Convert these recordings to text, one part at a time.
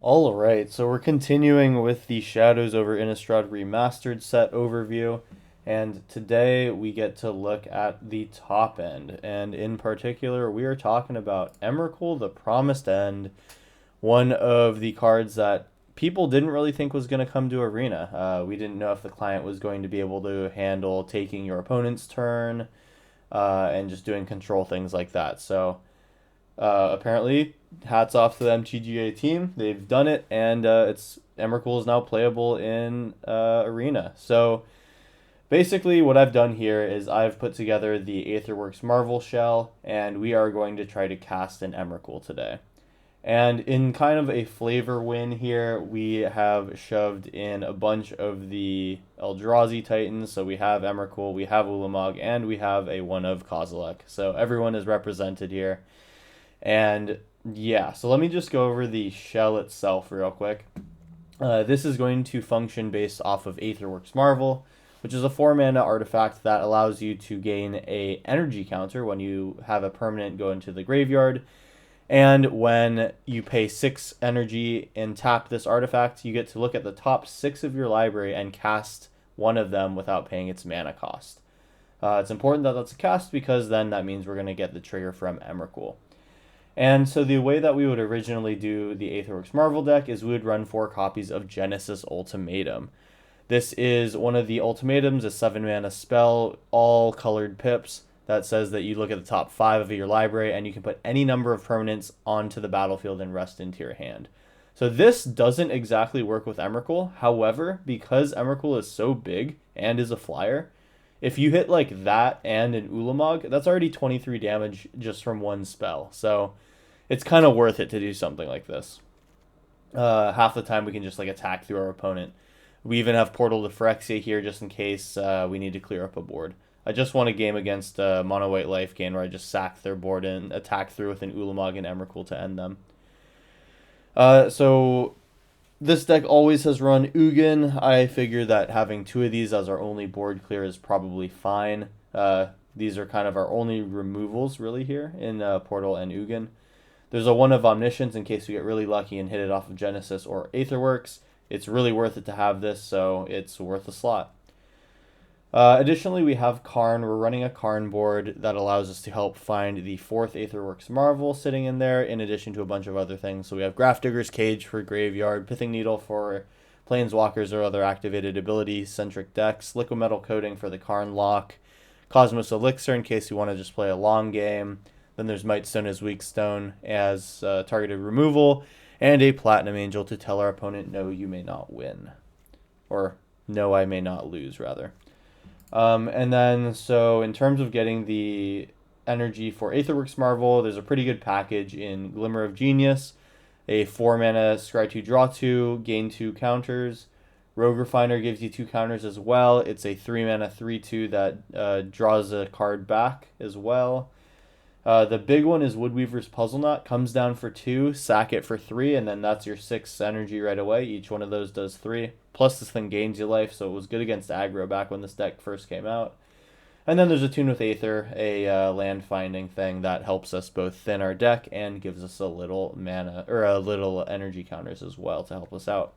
Alright, so we're continuing with the Shadows over Innistrad Remastered set overview, and today we get to look at the top end, and in particular we are talking about Emrakul, the Promised End, one of the cards that people didn't really think was going to come to Arena. We didn't know if the client was going to be able to handle taking your opponent's turn, and just doing control things like that, so... apparently, hats off to the MTGA team. They've done it, and it's Emrakul is now playable in Arena. So basically, what I've done here is I've put together the Aetherworks Marvel shell, and we are going to try to cast an Emrakul today. And in kind of a flavor win here, we have shoved in a bunch of the Eldrazi Titans. So we have Emrakul, we have Ulamog, and we have a one of Kozilek. So everyone is represented here. And yeah, so let me just go over the shell itself real quick. This is going to function based off of Aetherworks Marvel, which is a 4-mana artifact that allows you to gain a energy counter when you have a permanent go into the graveyard. And when you pay 6 energy and tap this artifact, you get to look at the top 6 of your library and cast one of them without paying its mana cost. It's important that that's a cast because then that means we're going to get the trigger from Emrakul. And so the way that we would originally do the Aetherworks Marvel deck is we would run 4 copies of Genesis Ultimatum. This is one of the ultimatums, a 7-mana spell, all colored pips, that says that you look at the top 5 of your library and you can put any number of permanents onto the battlefield and rest into your hand. So this doesn't exactly work with Emrakul. However, because Emrakul is so big and is a flyer, if you hit like that and an Ulamog, that's already 23 damage just from one spell. So it's kind of worth it to do something like this. Half the time we can just like attack through our opponent. We even have Portal to Phyrexia here just in case we need to clear up a board. I just won a game against Mono White Life Gain where I just sacked their board and attacked through with an Ulamog and Emrakul to end them. So this deck always has run Ugin. I figure that having 2 of these as our only board clear is probably fine. These are kind of our only removals really here in Portal and Ugin. There's a one of Omniscience in case we get really lucky and hit it off of Genesis or Aetherworks. It's really worth it to have this, so it's worth a slot. Additionally, we have Karn. We're running a Karn board that allows us to help find the 4th Aetherworks Marvel sitting in there, in addition to a bunch of other things. So we have Grafdigger's Cage for Graveyard, Pithing Needle for Planeswalkers or other activated ability-centric decks, Liquid Metal Coating for the Karn lock, Cosmos Elixir in case you want to just play a long game. Then there's Mightstone as Weak Stone as targeted removal, and a Platinum Angel to tell our opponent, no, you may not win. Or, no, I may not lose, rather. And then, so in terms of getting the energy for Aetherworks Marvel, there's a pretty good package in Glimmer of Genius, a 4-mana scry 2, draw 2, gain 2 counters. Rogue Refiner gives you 2 counters as well. It's a 3-mana 3/2 that draws a card back as well. The big one is Woodweaver's Puzzle Knot. Comes down for 2, sack it for 3, and then that's your 6 energy right away. Each one of those does 3. Plus this thing gains you life, so it was good against aggro back when this deck first came out. And then there's a Tune with Aether, a land finding thing that helps us both thin our deck and gives us a little mana, or a little energy counters as well to help us out.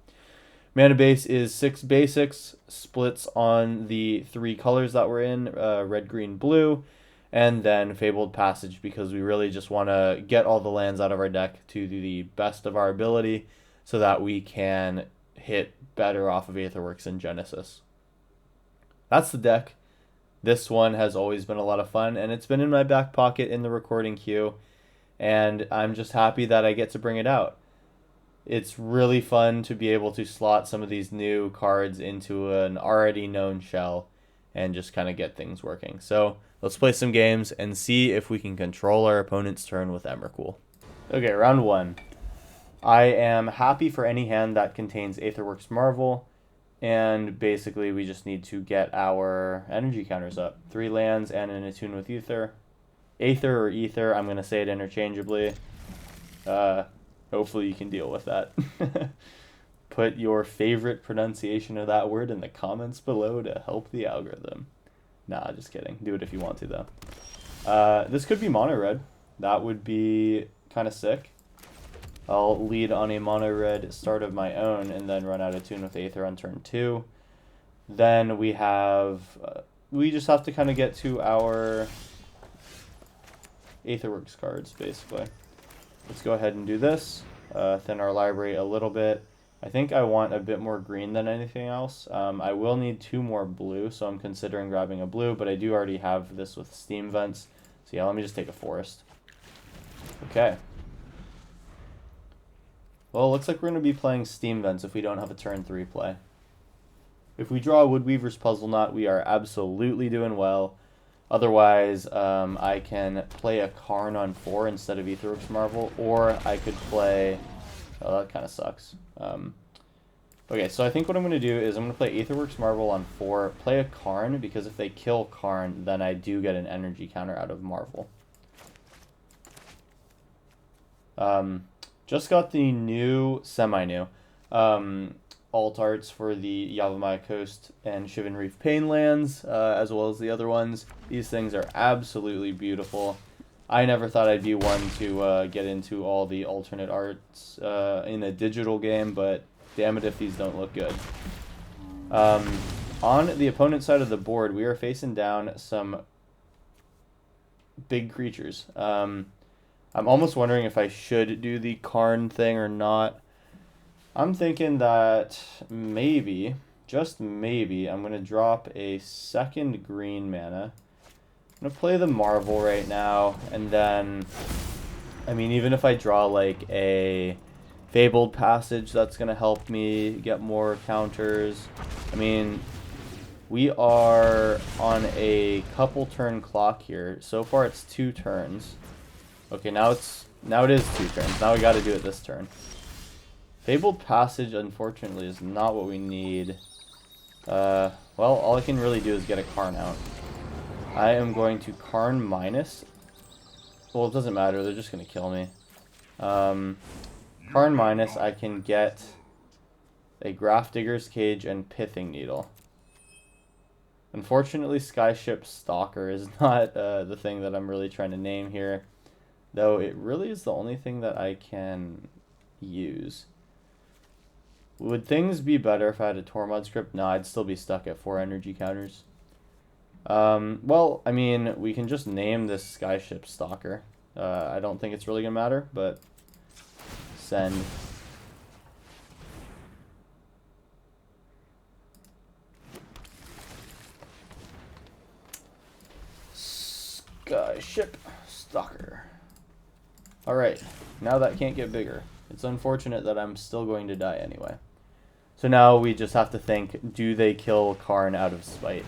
Mana base is 6 basics, splits on the 3 colors that we're in, red, green, blue. And then Fabled Passage because we really just want to get all the lands out of our deck to the best of our ability so that we can hit better off of Aetherworks and Genesis. That's the deck. This one has always been a lot of fun, and it's been in my back pocket in the recording queue, and I'm just happy that I get to bring it out. It's really fun to be able to slot some of these new cards into an already known shell and just kind of get things working. So let's play some games and see if we can control our opponent's turn with Emrakul. Okay, round 1. I am happy for any hand that contains Aetherworks Marvel, and basically we just need to get our energy counters up. 3 lands and an Attune with Ether. Aether or Ether, I'm going to say it interchangeably. Hopefully you can deal with that. Put your favorite pronunciation of that word in the comments below to help the algorithm. Nah, just kidding. Do it if you want to, though. This could be mono red. That would be kind of sick. I'll lead on a mono red start of my own and then run out of tune with Aether on turn 2. Then we have, we just have to kind of get to our Aetherworks cards, basically. Let's go ahead and do this. Thin our library a little bit. I think I want a bit more green than anything else. I will need 2 more blue, so I'm considering grabbing a blue, but I do already have this with Steam Vents. So yeah, let me just take a forest. Okay. Well, it looks like we're going to be playing Steam Vents if we don't have a turn 3 play. If we draw Woodweaver's Puzzle Knot, we are absolutely doing well. Otherwise, I can play a Karn on 4 instead of Aetherworks Marvel, or I could play... Oh, that kind of sucks. Okay, so I think what I'm going to do is I'm going to play Aetherworks Marvel on 4, play a Karn, because if they kill Karn, then I do get an energy counter out of Marvel. Just got the new, semi-new, alt arts for the Yavimaya Coast and Shivan Reef Pain lands, as well as the other ones. These things are absolutely beautiful. I never thought I'd be one to get into all the alternate arts in a digital game, but damn it if these don't look good. On the opponent side of the board, we are facing down some big creatures. I'm almost wondering if I should do the Karn thing or not. I'm thinking that maybe, just maybe, I'm going to drop a second green mana. I'm going to play the Marvel right now, and then, I mean, even if I draw like a Fabled Passage, that's going to help me get more counters. I mean, we are on a couple turn clock here. So far it's 2 turns. Okay, now it is 2 turns. Now we got to do it this turn. Fabled Passage, unfortunately, is not what we need. Well, all I can really do is get a Karn out. I am going to Karn minus. Well, it doesn't matter. They're just going to kill me. Karn minus, I can get a Graph Digger's Cage and Pithing Needle. Unfortunately, Skyship Stalker is not the thing that I'm really trying to name here. Though it really is the only thing that I can use. Would things be better if I had a Tormod script? No, I'd still be stuck at 4 energy counters. Well, I mean, we can just name this Skyship Stalker. I don't think it's really going to matter, but send. Skyship Stalker. Alright, now that can't get bigger. It's unfortunate that I'm still going to die anyway. So now we just have to think, do they kill Karn out of spite?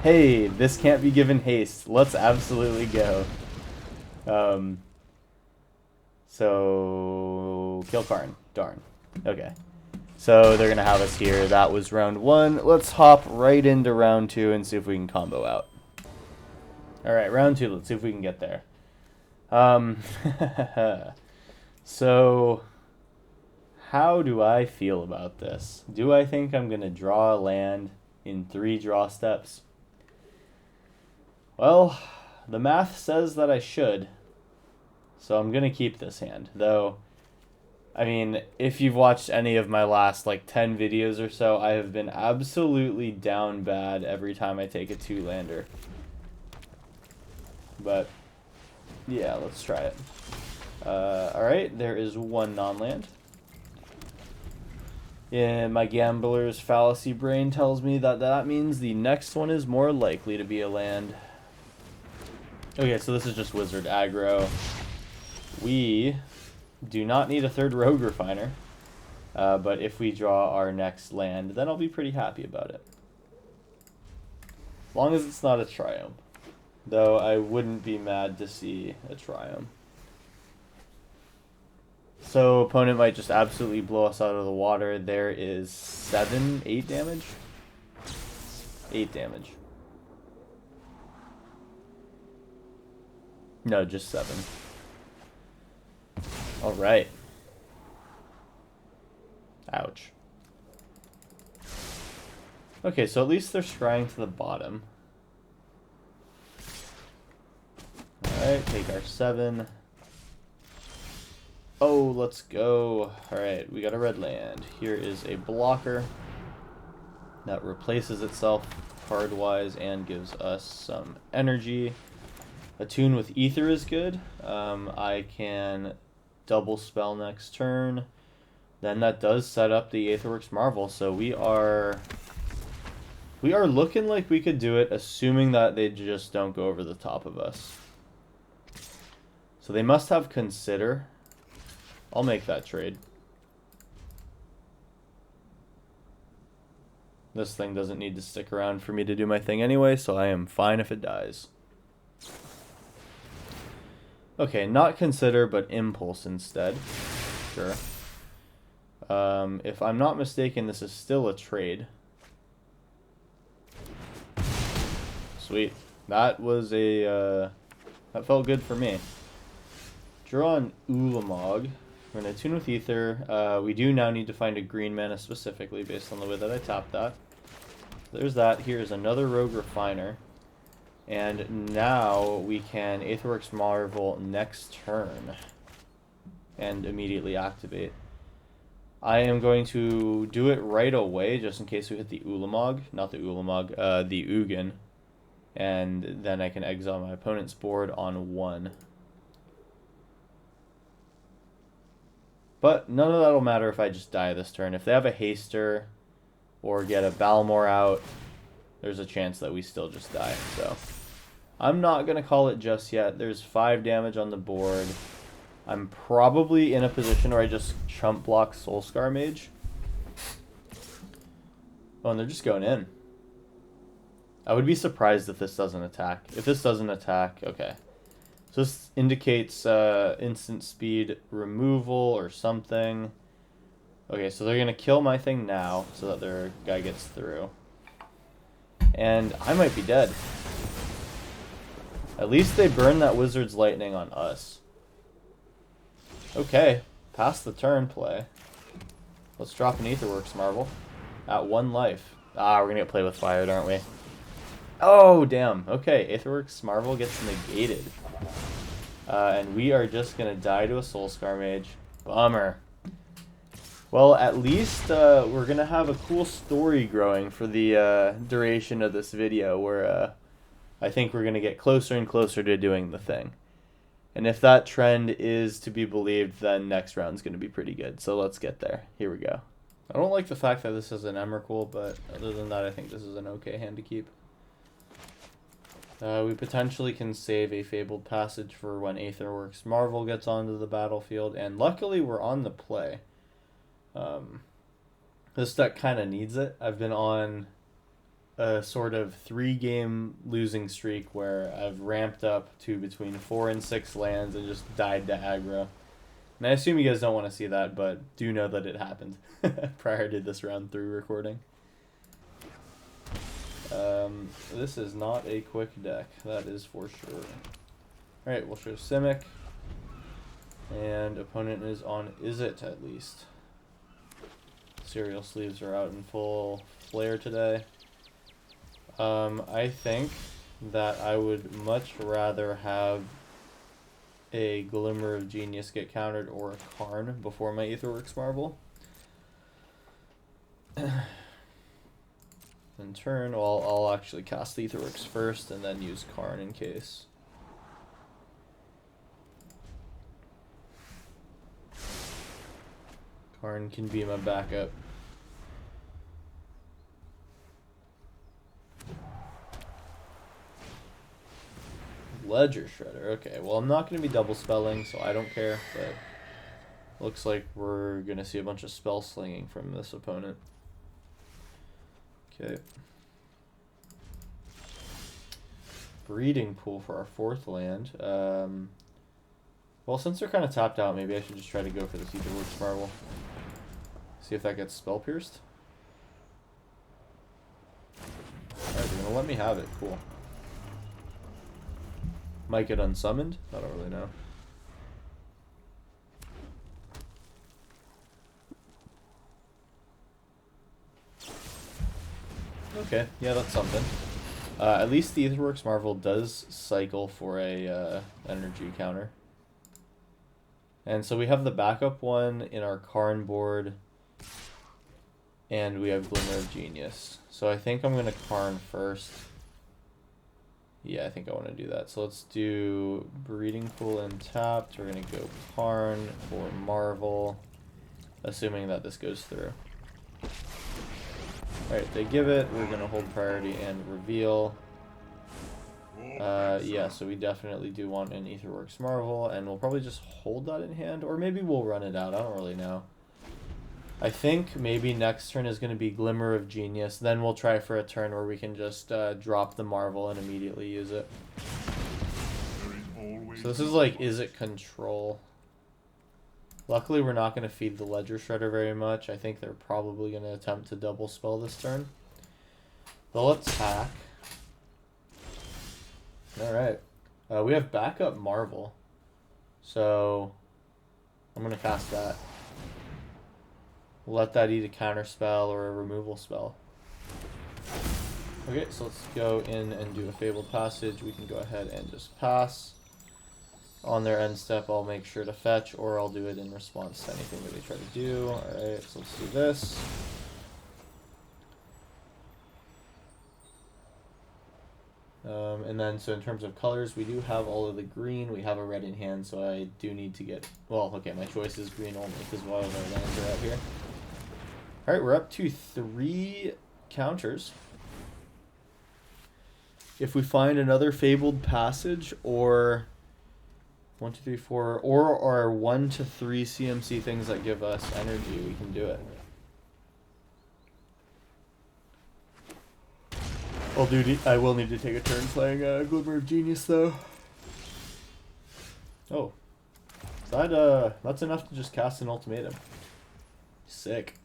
Hey, this can't be given haste. Let's absolutely go. So, kill Karn. Darn. Okay. So they're going to have us here. That was round 1. Let's hop right into round 2 and see if we can combo out. Alright, round 2. Let's see if we can get there. So, how do I feel about this? Do I think I'm going to draw a land in 3 draw steps? Well, the math says that I should. So I'm going to keep this hand. Though, I mean, if you've watched any of my last like 10 videos or so, I have been absolutely down bad every time I take a 2-lander. But, yeah, let's try it. Alright, there is 1 non-land. Yeah, my gambler's fallacy brain tells me that that means the next one is more likely to be a land. Okay, so this is just wizard aggro. We do not need a 3rd rogue refiner. But if we draw our next land, then I'll be pretty happy about it. As long as it's not a triumph. Though I wouldn't be mad to see a triumph. So opponent might just absolutely blow us out of the water. There is 8 damage? 8 damage. No, just 7. Alright. Ouch. Okay, so at least they're scrying to the bottom. Alright, take our 7. Oh, let's go. Alright, we got a red land. Here is a blocker that replaces itself card-wise and gives us some energy. Attune with Ether is good. I can double spell next turn. Then that does set up the Aetherworks Marvel, so we are looking like we could do it, assuming that they just don't go over the top of us. So they must have Consider. I'll make that trade. This thing doesn't need to stick around for me to do my thing anyway, so I am fine if it dies. Okay, not Consider, but Impulse instead. Sure. If I'm not mistaken, this is still a trade. Sweet. That was a, that felt good for me. Draw an Ulamog. We're going to Attune with Ether. We do now need to find a green mana specifically based on the way that I tapped that. There's that. Here's another Rogue Refiner. And now we can Aetherworks Marvel next turn. And immediately activate. I am going to do it right away just in case we hit the Ulamog. Not the Ulamog, the Ugin. And then I can exile my opponent's board on 1. But none of that will matter if I just die this turn. If they have a Haster or get a Balmor out, there's a chance that we still just die. So I'm not going to call it just yet. There's 5 damage on the board. I'm probably in a position where I just chump block Soulscar Mage. Oh, and they're just going in. I would be surprised if this doesn't attack. If this doesn't attack, okay. So this indicates instant speed removal or something. Okay, so they're going to kill my thing now so that their guy gets through. And I might be dead. At least they burn that Wizard's Lightning on us. Okay, pass the turn play. Let's drop an Aetherworks Marvel at 1 life. Ah, we're going to get played with fire, aren't we? Oh, damn. Okay, Aetherworks Marvel gets negated. And we are just going to die to a Soulscar Mage. Bummer. Well, at least we're going to have a cool story growing for the duration of this video where I think we're going to get closer and closer to doing the thing. And if that trend is to be believed, then next round's going to be pretty good. So let's get there. Here we go. I don't like the fact that this is an Emrakul, but other than that, I think this is an okay hand to keep. We potentially can save a Fabled Passage for when Aetherworks Marvel gets onto the battlefield, and luckily we're on the play. This deck kind of needs it. I've been on a sort of 3-game losing streak where I've ramped up to between 4 and 6 lands and just died to aggro. And I assume you guys don't want to see that, but do know that it happened prior to this round 3 recording. This is not a quick deck, that is for sure. Alright, we'll show Simic. And opponent is on Izzet at least. Cereal Sleeves are out in full flare today. I think that I would much rather have a Glimmer of Genius get countered or a Karn before my Aetherworks Marvel. In turn, I'll actually cast the Aetherworks first and then use Karn in case. Karn can be my backup. Ledger Shredder. Okay, well I'm not going to be double spelling, so I don't care, but looks like we're going to see a bunch of spell slinging from this opponent. Okay. Breeding Pool for our 4th land. Well, since they're kind of tapped out, maybe I should just try to go for this Aetherworks Marvel. See if that gets spell pierced. Alright, they're going to let me have it. Cool. Might get unsummoned? I don't really know. Okay, yeah, that's something. At least the Aetherworks Marvel does cycle for a energy counter. And so we have the backup one in our Karn board, and we have Glimmer of Genius. So I think I'm going to Karn first. Yeah, I think I want to do that. So let's do Breeding Pool untapped. We're going to go Karn or Marvel, assuming that this goes through. Alright, they give it. We're going to hold priority and reveal. Yeah, so we definitely do want an Aetherworks Marvel, and we'll probably just hold that in hand, or maybe we'll run it out. I don't really know. I think maybe next turn is going to be Glimmer of Genius. Then we'll try for a turn where we can just drop the Marvel and immediately use it. So this is like, is it control? Luckily, we're not going to feed the Ledger Shredder very much. I think they're probably going to attempt to double spell this turn. They'll attack. Alright. We have backup Marvel. So I'm going to cast that. Let that eat a counter spell or a removal spell. Okay, so let's go in and do a Fabled Passage. We can go ahead and just pass. On their end step, I'll make sure to fetch, or I'll do it in response to anything that they try to do. Alright, so let's do this. And then, so in terms of colors, we do have all of the green. We have a red in hand, so I do need to get... Well, okay, my choice is green only, because all of our lands are out here. Alright, we're up to 3 counters. If we find another Fabled Passage, or 1, 2, 3, 4, or our 1 to 3 CMC things that give us energy, we can do it. I will need to take a turn playing Glimmer of Genius, though. Oh. That's enough to just cast an ultimatum. Sick.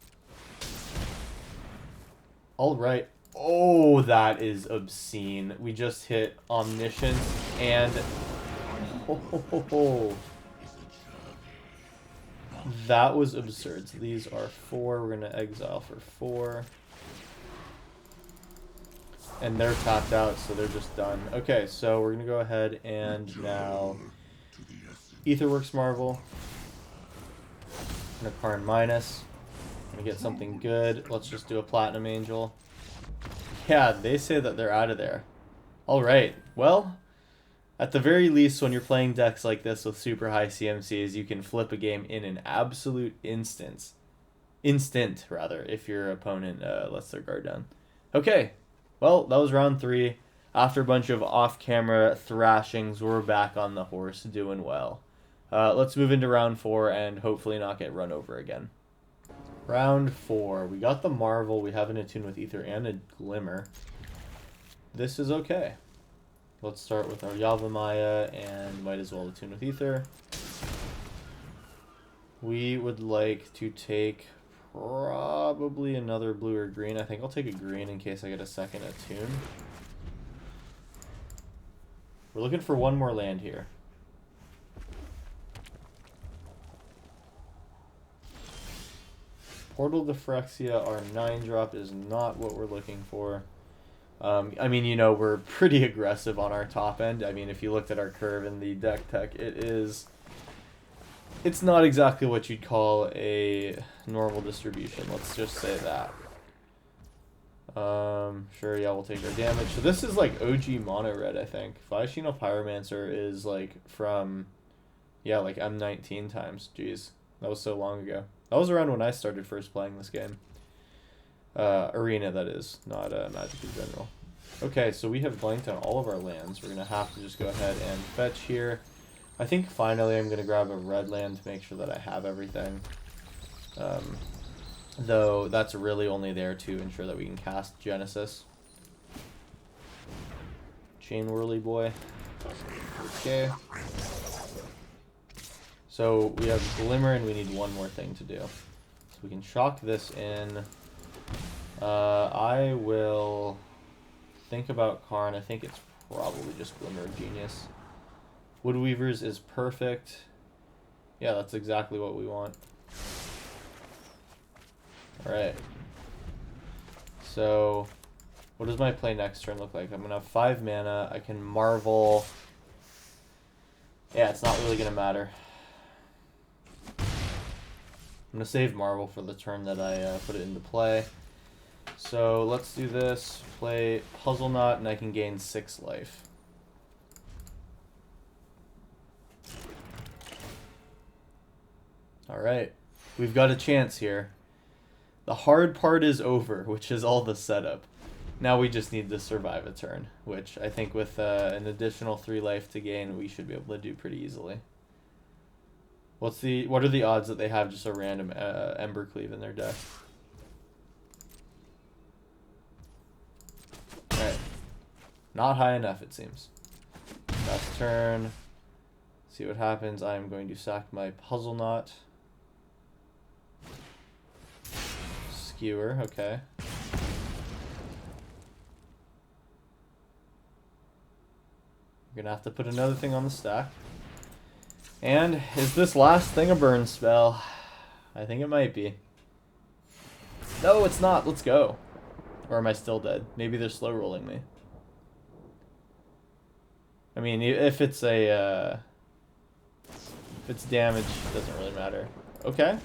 Alright. Oh, that is obscene. We just hit Omniscience and... Oh. That was absurd. So these are 4. We're going to exile for 4. And they're tapped out, so they're just done. Okay, so we're going to go ahead and now Aetherworks Marvel. And a Karn minus. Going to get something good. Let's just do a Platinum Angel. Yeah, they say that they're out of there. Alright, well, at the very least, when you're playing decks like this with super high CMCs, you can flip a game in an absolute instant, if your opponent lets their guard down. Okay. Well, that was round 3. After a bunch of off-camera thrashings, we're back on the horse, doing well. Let's move into round 4 and hopefully not get run over again. Round 4. We got the Marvel. We have an Attune with Ether and a Glimmer. This is okay. Let's start with our Yavimaya and might as well Attune with Ether. We would like to take... probably another blue or green. I think I'll take a green in case I get a second Attune. We're looking for one more land here. Portal to Phyrexia, our 9-drop, is not what we're looking for. I mean, you know, we're pretty aggressive on our top end. I mean, if you looked at our curve in the deck tech, it's not exactly what you'd call a normal distribution. Let's just say that. Sure, yeah, we'll take our damage. So this is like OG mono red, I think. Viashino Pyromancer is like from, yeah, like M19 times. Jeez, that was so long ago. That was around when I started first playing this game. Arena, that is, not Magic in general. Okay, so we have blanked on all of our lands. We're going to have to just go ahead and fetch here. I think finally I'm going to grab a red land to make sure that I have everything. Though that's really only there to ensure that we can cast Genesis. Chain Whirly Boy. Okay. So we have Glimmer and we need one more thing to do. So we can shock this in. I will think about Karn. I think it's probably just Glimmer of Genius. Woodweavers is perfect. Yeah, that's exactly what we want. Alright. So, what does my play next turn look like? I'm going to have 5 mana. I can Marvel. Yeah, it's not really going to matter. I'm going to save Marvel for the turn that I put it into play. So let's do this. Play Puzzle Knot, and I can gain 6 life. Alright. We've got a chance here. The hard part is over, which is all the setup. Now we just need to survive a turn, which I think with an additional 3 life to gain, we should be able to do pretty easily. What are the odds that they have just a random Embercleave in their deck? Alright. Not high enough, it seems. Last turn. See what happens. I am going to sack my Puzzle Knot. Skewer, okay. We're gonna have to put another thing on the stack. And is this last thing a burn spell? I think it might be. No, it's not. Let's go. Or am I still dead? Maybe they're slow rolling me. I mean, if it's a if it's damage, it doesn't really matter. Okay.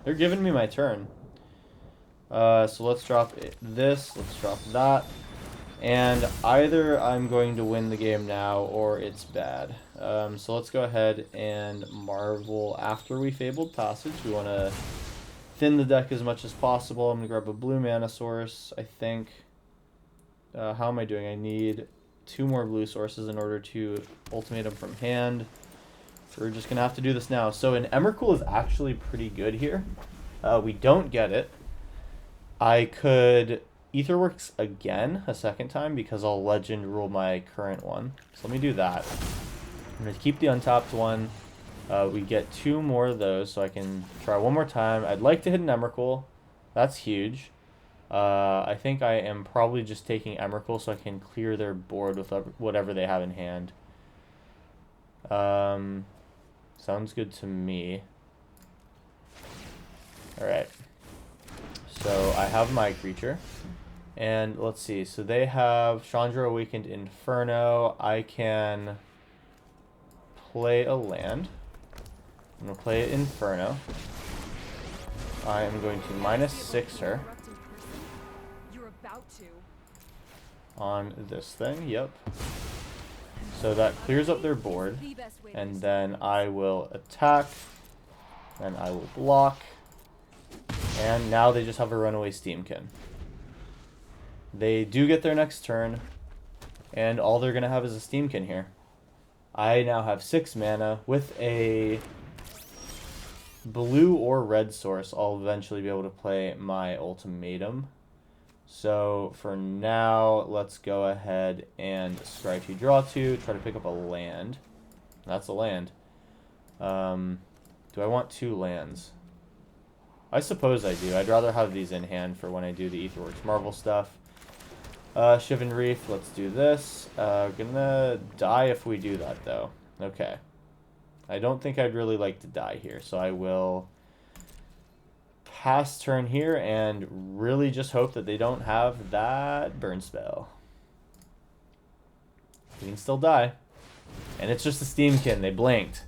They're giving me my turn. So let's drop this. Let's drop that. And either I'm going to win the game now or it's bad. So let's go ahead and Marvel after we Fabled Passage. We want to thin the deck as much as possible. I'm going to grab a blue mana source, I think. How am I doing? I need 2 more blue sources in order to ultimate them from hand. So we're just going to have to do this now. So an Emrakul is actually pretty good here. We don't get it. I could Aetherworks again a second time because I'll Legend Rule my current one. So let me do that. I'm going to keep the untapped one. We get 2 more of those, so I can try one more time. I'd like to hit an Emrakul. That's huge. I think I am probably just taking Emrakul so I can clear their board with whatever they have in hand. Sounds good to me. Alright. So I have my creature. And let's see, so they have Chandra Awakened Inferno. I can play a land. I'm going to play Inferno. I am going to -6 her. You're about to. On this thing, yep. So that clears up their board. And then I will attack. And I will block. And now they just have a runaway Steamkin. They do get their next turn, and all they're going to have is a Steamkin here. I now have 6 mana. With a blue or red source, I'll eventually be able to play my Ultimatum. So for now, let's go ahead and scry 2, draw 2, try to pick up a land. That's a land. Do I want 2 lands? I suppose I do. I'd rather have these in hand for when I do the Aetherworks Marvel stuff. Shivan Reef, let's do this. Gonna die if we do that, though. Okay. I don't think I'd really like to die here, so I will pass turn here and really just hope that they don't have that burn spell. We can still die. And it's just a Steamkin. They blinked.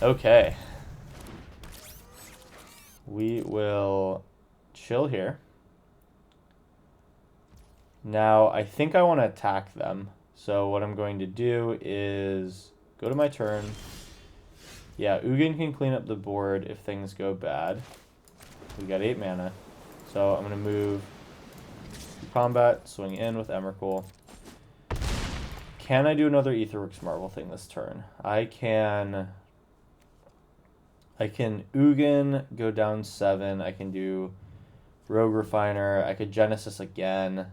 Okay. We will chill here. Now, I think I want to attack them. So what I'm going to do is go to my turn. Yeah, Ugin can clean up the board if things go bad. We got 8 mana. So I'm going to move to combat, swing in with Emrakul. Can I do another Aetherworks Marvel thing this turn? I can Ugin, go down 7. I can do Rogue Refiner. I could Genesis again.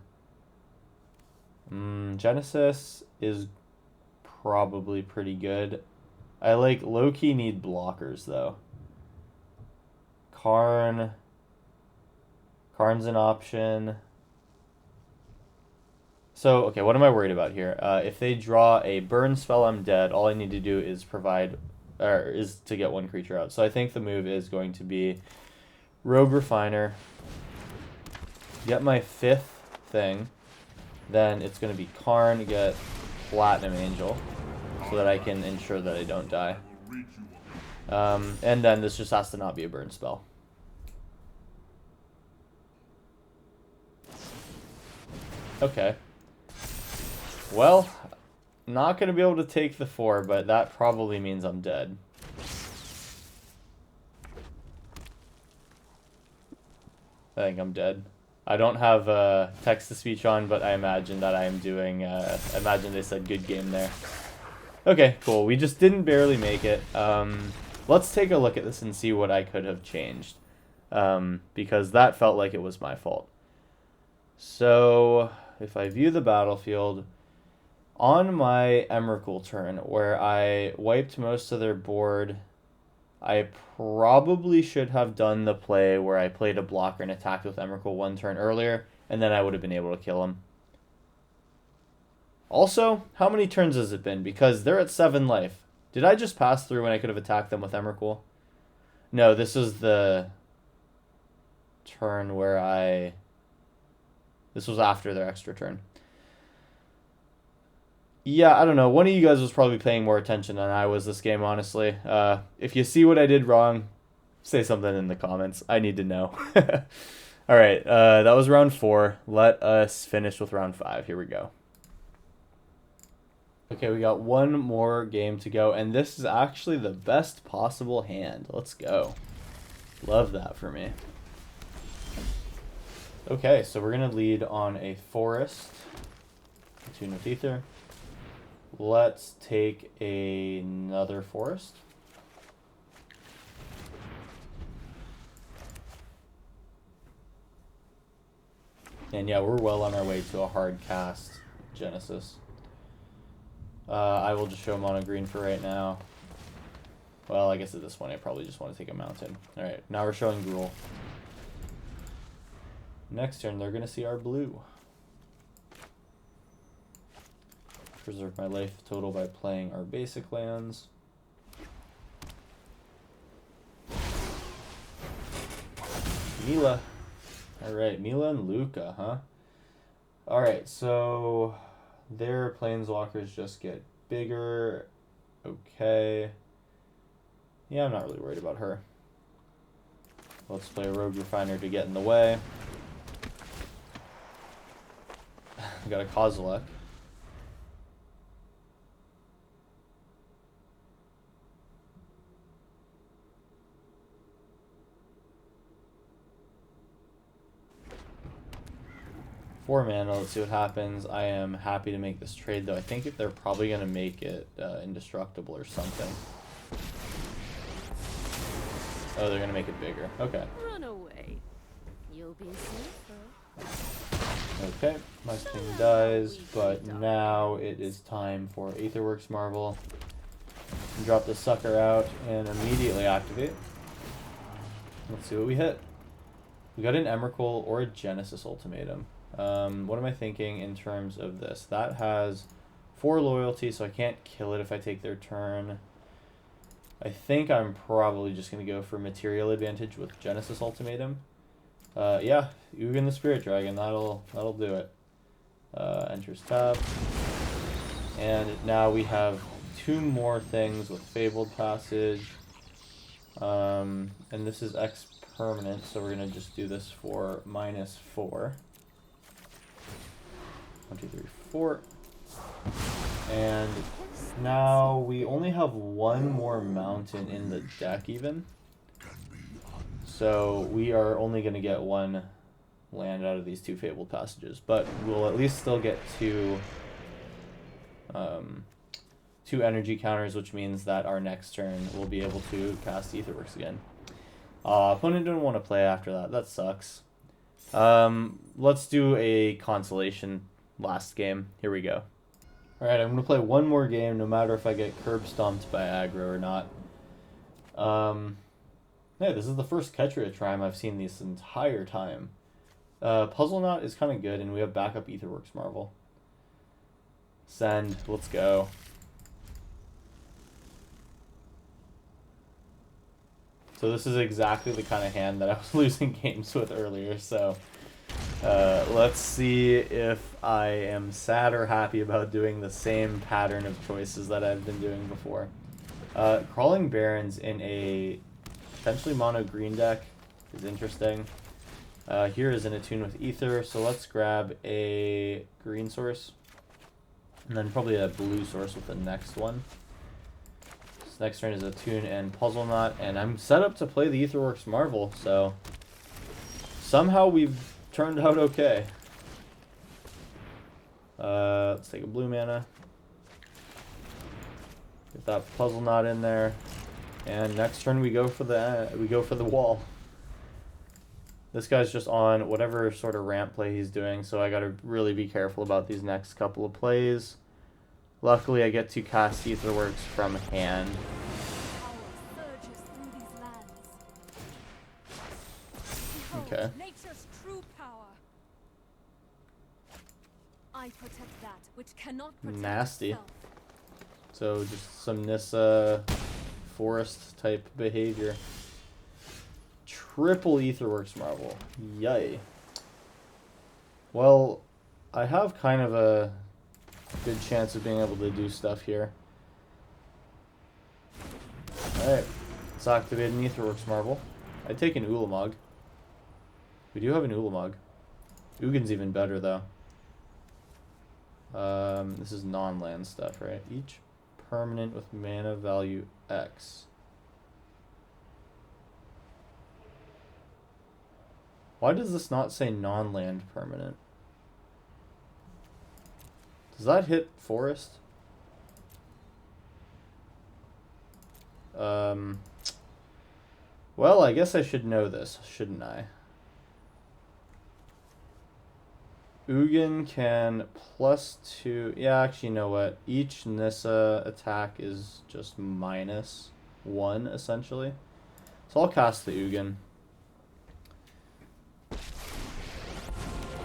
Genesis is probably pretty good. I low-key need blockers, though. Karn's an option. So, okay, what am I worried about here? If they draw a burn spell, I'm dead. All I need to do is is to get 1 creature out. So I think the move is going to be Rogue Refiner, get my 5th thing, then it's going to be Karn, get Platinum Angel, so that I can ensure that I don't die. And then this just has to not be a burn spell. Okay. Well, not going to be able to take the 4, but that probably means I'm dead. I think I'm dead. I don't have text-to-speech on, but I imagine that I am doing... I imagine they said good game there. Okay, cool. We just didn't barely make it. Let's take a look at this and see what I could have changed. Because that felt like it was my fault. So, if I view the battlefield, on my Emrakul turn, where I wiped most of their board, I probably should have done the play where I played a blocker and attacked with Emrakul one turn earlier, and then I would have been able to kill him. Also, how many turns has it been? Because they're at 7 life. Did I just pass through when I could have attacked them with Emrakul? No, this is the turn where I... This was after their extra turn. Yeah, I don't know. One of you guys was probably paying more attention than I was this game, honestly. If you see what I did wrong, say something in the comments. I need to know. Alright, that was round 4. Let us finish with round 5. Here we go. Okay, we got one more game to go, and this is actually the best possible hand. Let's go. Love that for me. Okay, so we're going to lead on a forest. Tune with Ether. Let's take another forest. And yeah, we're well on our way to a hard cast Genesis. I will just show mono green for right now. Well, I guess at this point I probably just want to take a mountain. Alright, now we're showing Gruul. Next turn, they're going to see our blue. Preserve my life total by playing our basic lands. Mila. Alright, Mila and Luca, huh? Alright, so their planeswalkers just get bigger. Okay. Yeah, I'm not really worried about her. Let's play a Rogue Refiner to get in the way. We got a Kozilek. Four mana, let's see what happens. I am happy to make this trade, though. I think if they're probably going to make it indestructible or something. Oh, they're going to make it bigger. Okay. Run away. You'll be safer. Okay, my thing dies, but now it is time for Aetherworks Marvel. Drop this sucker out and immediately activate. Let's see what we hit. We got an Emrakul or a Genesis Ultimatum. What am I thinking in terms of this? That has 4 loyalty, so I can't kill it if I take their turn. I think I'm probably just going to go for material advantage with Genesis Ultimatum. Yeah, Ugin the Spirit Dragon, that'll do it. Enters tab. And now we have 2 more things with Fabled Passage. And this is X permanent, so we're going to just do this for -4. 1, 2, 3, 4. And now we only have 1 more mountain in the deck even. So we are only going to get 1 land out of these 2 Fabled Passages. But we'll at least still get 2 energy counters, which means that our next turn we'll be able to cast Aetherworks again. Opponent didn't want to play after that. That sucks. Let's do a consolation last game. Here we go. Alright, I'm going to play 1 more game, no matter if I get curb stomped by aggro or not. Yeah, this is the first Ketria Trime I've seen this entire time. Puzzle Knot is kind of good, and we have backup Aetherworks Marvel. Send. Let's go. So this is exactly the kind of hand that I was losing games with earlier, so let's see if I am sad or happy about doing the same pattern of choices that I've been doing before. Crawling Barrens in a potentially mono green deck is interesting. Here is an attune with Ether, so let's grab a green source. And then probably a blue source with the next one. This next turn is Attune and Puzzle Knot, and I'm set up to play the Aetherworks Marvel, so somehow we've turned out okay. Let's take a blue mana. Get that Puzzle Knot in there. And next turn we go for the wall. This guy's just on whatever sort of ramp play he's doing, so I gotta really be careful about these next couple of plays. Luckily, I get to cast Aetherworks from hand. Okay. Nature's true power. I protect that which cannot protect Nasty. itself. So just some Nissa forest type behavior. Triple Aetherworks Marvel. Yay. Well, I have kind of a good chance of being able to do stuff here. Alright. Let's activate an Aetherworks Marvel. I'd take an Ulamog. We do have an Ulamog. Ugin's even better, though. This is non-land stuff, right? Each permanent with mana value X. Why does this not say non-land permanent? Does that hit forest? Well, I guess I should know this, shouldn't I? Ugin can +2... Yeah, actually, you know what? Each Nissa attack is just -1, essentially. So I'll cast the Ugin.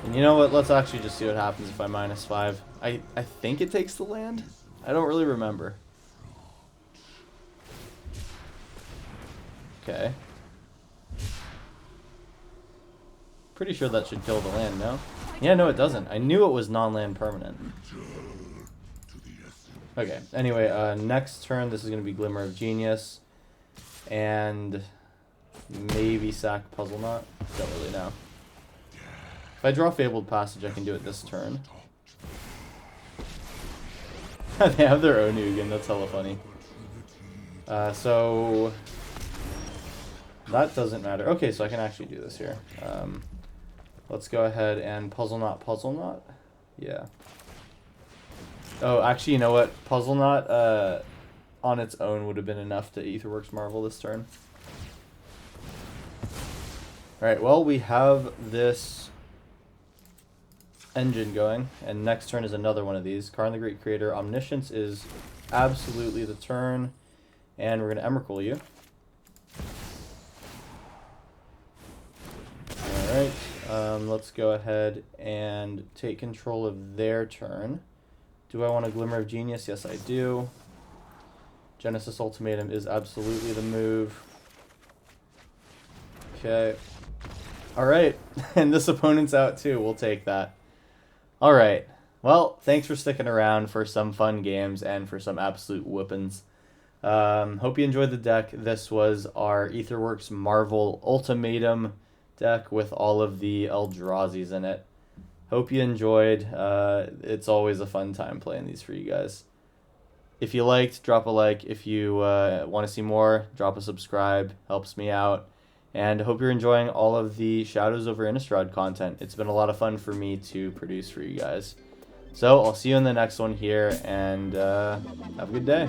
And you know what? Let's actually just see what happens if I -5. I think it takes the land? I don't really remember. Okay. Pretty sure that should kill the land, no? Yeah, no, it doesn't. I knew it was non-land permanent. Okay, anyway, next turn, this is going to be Glimmer of Genius. And maybe sack Puzzle Knot. Don't really know. If I draw Fabled Passage, I can do it this turn. They have their own Ugin, that's hella funny. So that doesn't matter. Okay, so I can actually do this here. Let's go ahead and Puzzle Knot, Puzzle Knot. Yeah. Oh, actually, you know what? Puzzle Knot on its own would have been enough to Aetherworks Marvel this turn. Alright, well, we have this engine going, and next turn is another one of these. Karn the Great Creator. Omniscience is absolutely the turn, and we're going to Emrakul you. Alright, let's go ahead and take control of their turn. Do I want a Glimmer of Genius? Yes, I do. Genesis Ultimatum is absolutely the move. Okay. Alright, and this opponent's out too. We'll take that. Alright, well, thanks for sticking around for some fun games and for some absolute whoopins. Hope you enjoyed the deck. This was our Aetherworks Marvel Ultimatum deck with all of the Eldrazi's in it. Hope you enjoyed. It's always a fun time playing these for you guys. If you liked, drop a like. If you want to see more, drop a subscribe. Helps me out. And I hope you're enjoying all of the Shadows over Innistrad content. It's been a lot of fun for me to produce for you guys. So I'll see you in the next one here, and have a good day.